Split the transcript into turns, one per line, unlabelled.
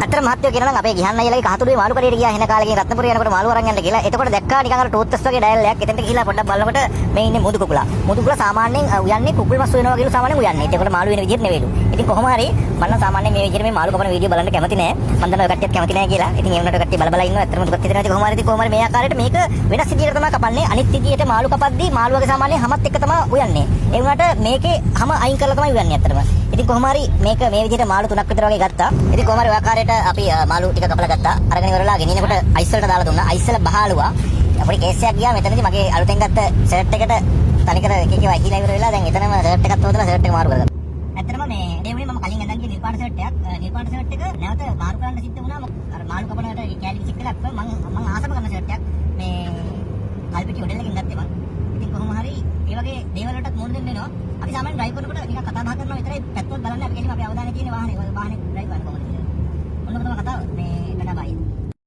අතර මහත්තයෝ කියනවා නම් අපේ ගිහන් අයියලගේ කහතුරුවේ මාළු කඩේට ගියා එන කාලේ රත්නපුරේ යනකොට මාළු අරන් යන්න කියලා. එතකොට දැක්කා නිකන් අර ටූත් පේස්ට් වගේ ඩයල් එකක්. එතනට ගිහිලා පොඩ්ඩක් බලනකොට මේ ඉන්නේ මුදු කුකුලා. මුදු කුකුලා සාමාන්‍යයෙන් උයන්නේ කුකුල් මස් වෙනවා කියලා සාමාන්‍යයෙන් උයන්නේ. ඒකට මාළු වෙන විදිහට නෙවෙයිලු. ඉතින් කොහොම හරි මම නම් සාමාන්‍යයෙන් මේ විදිහට මේ මාළු කපන වීඩියෝ බලන්න කැමති නෑ. මම දන්නවා ඔය කට්ටියත් කැමති නෑ කියලා. ඉතින් ඒ වුණාට කට්ටිය බල ඉන්නවා. ඇත්තටම දුකක් හිතෙනවා. ඉතින් කොහොම හරි මේ ආකාරයට මේක වෙනස් විදිහකට තමයි කපන්නේ. අනිත් විදිහට මාළු කපද්දී මාළුවගේ සාමාන්‍යයෙන් හැමත් එක තමයි උයන්නේ. ඒ වුණාට මේකේ හැම අයින් කරලා තමයි උයන්නේ ඇත්තටම. ඉතින් කොහොම හරි මේක මේ විදිහට මාළු 3ක් විතර වගේ ගත්තා. ඉතින් කොහොම හරි ඔය ආකාරයට අපි මාළු ටික කපලා ගත්තා. අරගෙන ඉවරලා ගෙනිනකොට අයිස් වලට දාලා දුන්නා. අයිස් වල බහලුවා. අපේ කේස් එකක් ගියා. මෙතනදී මගේ අලුතෙන් ගත්ත ෂර්ට් එකට තනිකර එක එක වහිලා ඉවර වෙලා දැන් එතනම ෂර්ට් එකක් තෝදලා ෂර්ට් එක මාරු කරගත්තා. ඇත්තටම මේ ඩේවුනේ මම කලින් ඇඳන් ගිය නිල් පාට ෂර්ට් එකක්. නිල් පාට ෂර්ට් එක නැවත මාරු කරන්න සිද්ධ වුණා. අර මාළු කපනකට කැලි විසික් කළා. මම ආසම කරන ෂර්ට් එකක්. මේ කල්පිටි හොටෙල් එකෙන් ගත්තේ මම. ඉතින් කොහොම හරි මේ වගේ දේවල් වලටත් මුහුණ දෙන්න වෙනවා. අපි සාමාන්‍යයෙන් ඩ්‍රයිව් කරනකොට නිකන් කතා බහ කරනවා විතරයි පැත්තොත් බලන්නේ අපි කෙලිම අපි අවධානය තියෙන වාහනේ ඩ්‍රයිව් කරන කොහොමද කියලා. ඔන්න තමයි කතාව. මේ